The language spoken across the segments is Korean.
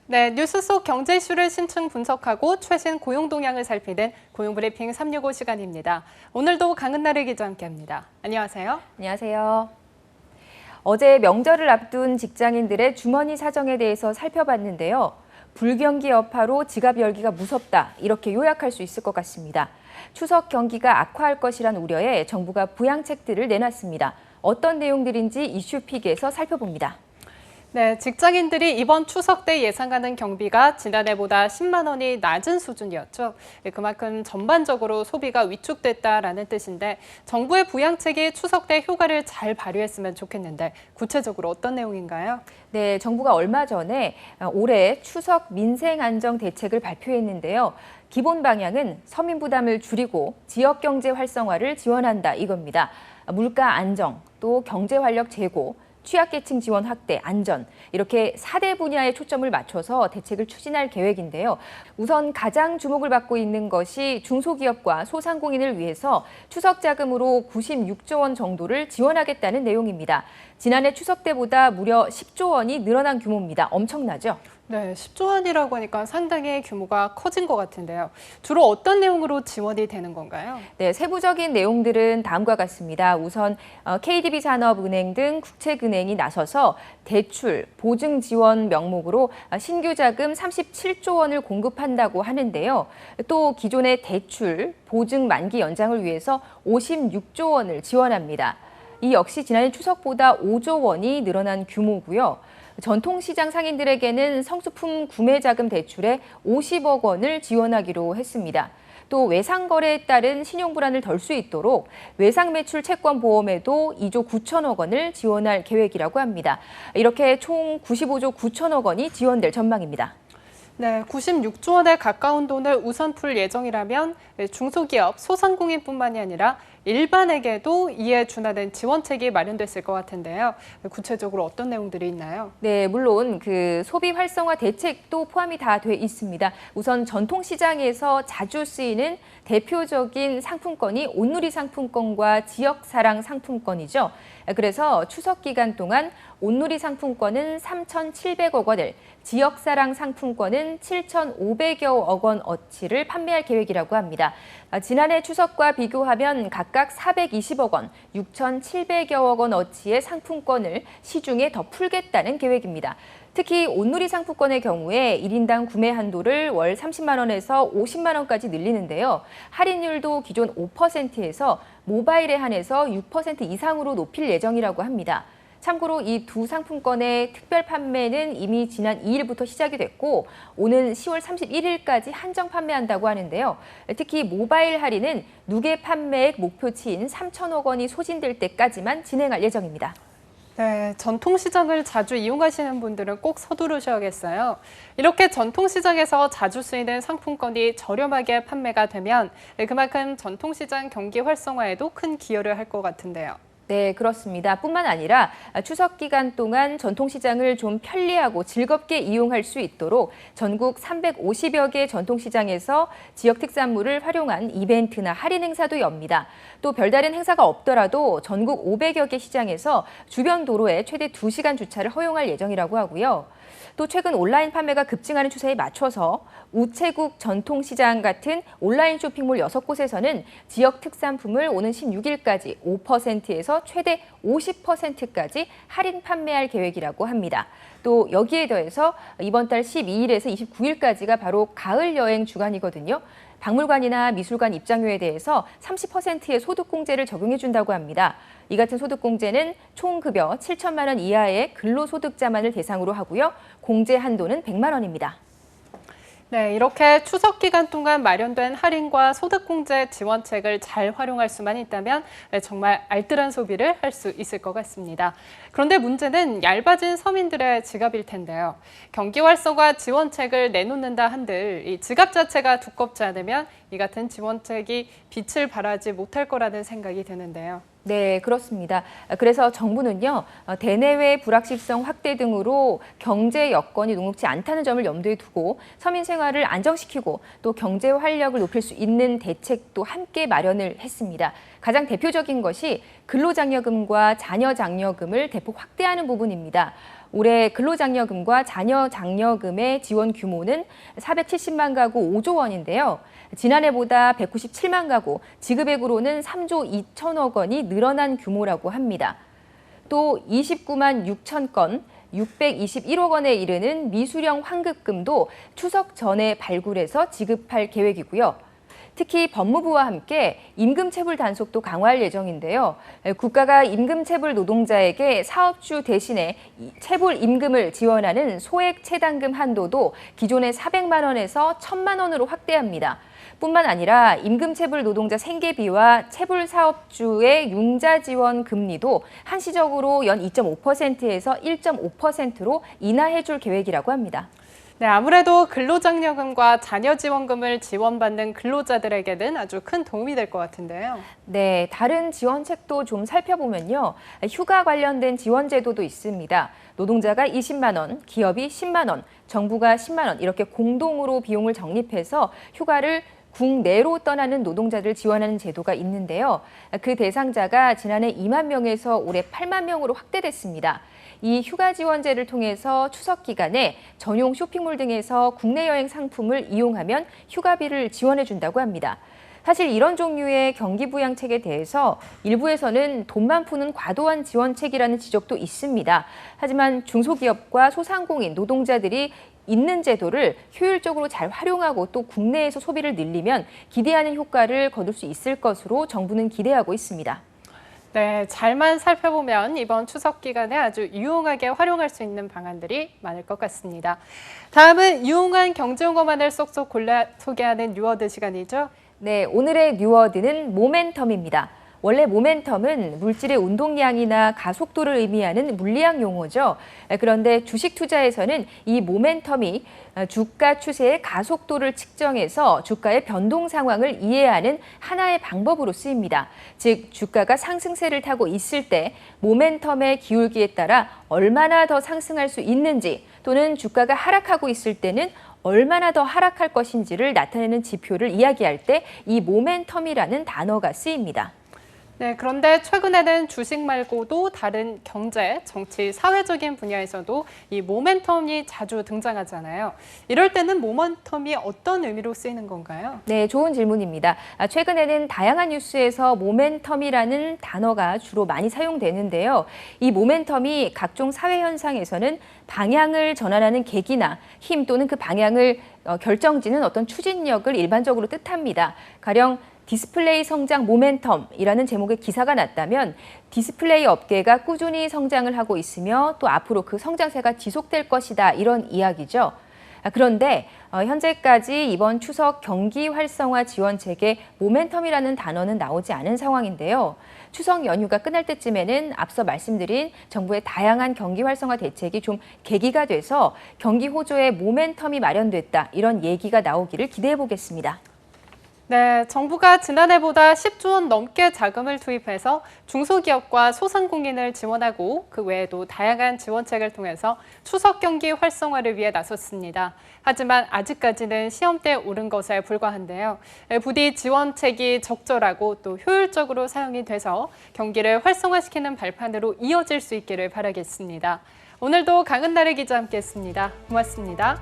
네, 뉴스 속 경제 이슈를 심층 분석하고 최신 고용 동향을 살피는 고용브리핑 365 시간입니다. 오늘도 강은나래 기자와 함께합니다. 안녕하세요. 안녕하세요. 어제 명절을 앞둔 직장인들의 주머니 사정에 대해서 살펴봤는데요. 불경기 여파로 지갑 열기가 무섭다, 이렇게 요약할 수 있을 것 같습니다. 추석 경기가 악화할 것이란 우려에 정부가 부양책들을 내놨습니다. 어떤 내용들인지 이슈픽에서 살펴봅니다. 네, 직장인들이 이번 추석 때 예상하는 경비가 지난해보다 10만 원이 낮은 수준이었죠. 그만큼 전반적으로 소비가 위축됐다라는 뜻인데 정부의 부양책이 추석 때 효과를 잘 발휘했으면 좋겠는데 구체적으로 어떤 내용인가요? 네, 정부가 얼마 전에 올해 추석 민생 안정 대책을 발표했는데요. 기본 방향은 서민 부담을 줄이고 지역 경제 활성화를 지원한다, 이겁니다. 물가 안정, 또 경제 활력 제고, 취약계층 지원 확대, 안전, 이렇게 4대 분야에 초점을 맞춰서 대책을 추진할 계획인데요. 우선 가장 주목을 받고 있는 것이 중소기업과 소상공인을 위해서 추석 자금으로 96조 원 정도를 지원하겠다는 내용입니다. 지난해 추석 때보다 무려 10조 원이 늘어난 규모입니다. 엄청나죠? 네, 10조 원이라고 하니까 상당히 규모가 커진 것 같은데요. 주로 어떤 내용으로 지원이 되는 건가요? 네, 세부적인 내용들은 다음과 같습니다. 우선 KDB산업은행 등 국책은행이 나서서 대출, 보증 지원 명목으로 신규 자금 37조 원을 공급한다고 하는데요. 또 기존의 대출, 보증 만기 연장을 위해서 56조 원을 지원합니다. 이 역시 지난해 추석보다 5조 원이 늘어난 규모고요. 전통시장 상인들에게는 성수품 구매 자금 대출에 50억 원을 지원하기로 했습니다. 또 외상 거래에 따른 신용 불안을 덜 수 있도록 외상 매출 채권 보험에도 2조 9천억 원을 지원할 계획이라고 합니다. 이렇게 총 95조 9천억 원이 지원될 전망입니다. 네, 96조 원에 가까운 돈을 우선 풀 예정이라면 중소기업, 소상공인뿐만이 아니라 일반에게도 이에 준하는 지원책이 마련됐을 것 같은데요. 구체적으로 어떤 내용들이 있나요? 네, 물론 그 소비 활성화 대책도 포함이 다 돼 있습니다. 우선 전통시장에서 자주 쓰이는 대표적인 상품권이 온누리 상품권과 지역사랑 상품권이죠. 그래서 추석 기간 동안 온누리 상품권은 3,700억 원을, 지역사랑 상품권은 7,500여억 원어치를 판매할 계획이라고 합니다. 지난해 추석과 비교하면 각각 420억 원, 6,700여억 원어치의 상품권을 시중에 더 풀겠다는 계획입니다. 특히 온누리 상품권의 경우에 1인당 구매 한도를 월 30만 원에서 50만 원까지 늘리는데요. 할인율도 기존 5%에서 모바일에 한해서 6% 이상으로 높일 예정이라고 합니다. 참고로 이 두 상품권의 특별 판매는 이미 지난 2일부터 시작이 됐고 오는 10월 31일까지 한정 판매한다고 하는데요. 특히 모바일 할인은 누계 판매액 목표치인 3천억 원이 소진될 때까지만 진행할 예정입니다. 네, 전통시장을 자주 이용하시는 분들은 꼭 서두르셔야겠어요. 이렇게 전통시장에서 자주 쓰이는 상품권이 저렴하게 판매가 되면 그만큼 전통시장 경기 활성화에도 큰 기여를 할 것 같은데요. 네, 그렇습니다. 뿐만 아니라 추석 기간 동안 전통시장을 좀 편리하고 즐겁게 이용할 수 있도록 전국 350여 개 전통시장에서 지역 특산물을 활용한 이벤트나 할인 행사도 엽니다. 또 별다른 행사가 없더라도 전국 500여 개 시장에서 주변 도로에 최대 2시간 주차를 허용할 예정이라고 하고요. 또 최근 온라인 판매가 급증하는 추세에 맞춰서 우체국 전통시장 같은 온라인 쇼핑몰 6곳에서는 지역 특산품을 오는 16일까지 5%에서 최대 50%까지 할인 판매할 계획이라고 합니다. 또 여기에 더해서 이번 달 12일에서 29일까지가 바로 가을 여행 주간이거든요. 박물관이나 미술관 입장료에 대해서 30%의 소득공제를 적용해준다고 합니다. 이 같은 소득공제는 총 급여 7천만 원 이하의 근로소득자만을 대상으로 하고요. 공제 한도는 100만 원입니다. 네, 이렇게 추석 기간 동안 마련된 할인과 소득공제 지원책을 잘 활용할 수만 있다면 정말 알뜰한 소비를 할 수 있을 것 같습니다. 그런데 문제는 얇아진 서민들의 지갑일 텐데요. 경기 활성화 지원책을 내놓는다 한들 이 지갑 자체가 두껍지 않으면 이 같은 지원책이 빛을 발하지 못할 거라는 생각이 드는데요. 네, 그렇습니다. 그래서 정부는요, 대내외 불확실성 확대 등으로 경제 여건이 녹록지 않다는 점을 염두에 두고 서민 생활을 안정시키고 또 경제 활력을 높일 수 있는 대책도 함께 마련을 했습니다. 가장 대표적인 것이 근로장려금과 자녀장려금을 대폭 확대하는 부분입니다. 올해 근로장려금과 자녀장려금의 지원 규모는 470만 가구 5조 원인데요. 지난해보다 197만 가구, 지급액으로는 3조 2천억 원이 늘어난 규모라고 합니다. 또 29만 6천 건, 621억 원에 이르는 미수령 환급금도 추석 전에 발굴해서 지급할 계획이고요. 특히 법무부와 함께 임금체불 단속도 강화할 예정인데요. 국가가 임금체불 노동자에게 사업주 대신에 체불 임금을 지원하는 소액 체당금 한도도 기존의 400만 원에서 1,000만 원으로 확대합니다. 뿐만 아니라 임금체불 노동자 생계비와 체불 사업주의 융자 지원 금리도 한시적으로 연 2.5%에서 1.5%로 인하해 줄 계획이라고 합니다. 네, 아무래도 근로장려금과 자녀지원금을 지원받는 근로자들에게는 아주 큰 도움이 될 것 같은데요. 네, 다른 지원책도 좀 살펴보면요. 휴가 관련된 지원 제도도 있습니다. 노동자가 20만 원, 기업이 10만 원, 정부가 10만 원 이렇게 공동으로 비용을 적립해서 휴가를 국내로 떠나는 노동자들을 지원하는 제도가 있는데요. 그 대상자가 지난해 2만 명에서 올해 8만 명으로 확대됐습니다. 이 휴가 지원제를 통해서 추석 기간에 전용 쇼핑몰 등에서 국내 여행 상품을 이용하면 휴가비를 지원해 준다고 합니다. 사실 이런 종류의 경기부양책에 대해서 일부에서는 돈만 푸는 과도한 지원책이라는 지적도 있습니다. 하지만 중소기업과 소상공인, 노동자들이 있는 제도를 효율적으로 잘 활용하고 또 국내에서 소비를 늘리면 기대하는 효과를 거둘 수 있을 것으로 정부는 기대하고 있습니다. 네, 잘만 살펴보면 이번 추석 기간에 아주 유용하게 활용할 수 있는 방안들이 많을 것 같습니다. 다음은 유용한 경제용어만을 쏙쏙 골라 소개하는 뉴워드 시간이죠. 네, 오늘의 뉴워드는 모멘텀입니다. 원래 모멘텀은 물질의 운동량이나 가속도를 의미하는 물리학 용어죠. 그런데 주식 투자에서는 이 모멘텀이 주가 추세의 가속도를 측정해서 주가의 변동 상황을 이해하는 하나의 방법으로 쓰입니다. 즉, 주가가 상승세를 타고 있을 때 모멘텀의 기울기에 따라 얼마나 더 상승할 수 있는지 또는 주가가 하락하고 있을 때는 얼마나 더 하락할 것인지를 나타내는 지표를 이야기할 때 이 모멘텀이라는 단어가 쓰입니다. 네, 그런데 최근에는 주식 말고도 다른 경제, 정치, 사회적인 분야에서도 이 모멘텀이 자주 등장하잖아요. 이럴 때는 모멘텀이 어떤 의미로 쓰이는 건가요? 네, 좋은 질문입니다. 최근에는 다양한 뉴스에서 모멘텀이라는 단어가 주로 많이 사용되는데요. 이 모멘텀이 각종 사회 현상에서는 방향을 전환하는 계기나 힘 또는 그 방향을 결정짓는 어떤 추진력을 일반적으로 뜻합니다. 가령 디스플레이 성장 모멘텀이라는 제목의 기사가 났다면 디스플레이 업계가 꾸준히 성장을 하고 있으며 또 앞으로 그 성장세가 지속될 것이다 이런 이야기죠. 그런데 현재까지 이번 추석 경기 활성화 지원책에 모멘텀이라는 단어는 나오지 않은 상황인데요. 추석 연휴가 끝날 때쯤에는 앞서 말씀드린 정부의 다양한 경기 활성화 대책이 좀 계기가 돼서 경기 호조에 모멘텀이 마련됐다 이런 얘기가 나오기를 기대해 보겠습니다. 네, 정부가 지난해보다 10조 원 넘게 자금을 투입해서 중소기업과 소상공인을 지원하고 그 외에도 다양한 지원책을 통해서 추석 경기 활성화를 위해 나섰습니다. 하지만 아직까지는 시험대에 오른 것에 불과한데요. 부디 지원책이 적절하고 또 효율적으로 사용이 돼서 경기를 활성화시키는 발판으로 이어질 수 있기를 바라겠습니다. 오늘도 강은나래 기자 함께했습니다. 고맙습니다.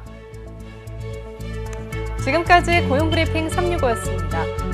지금까지 고용브리핑 365였습니다.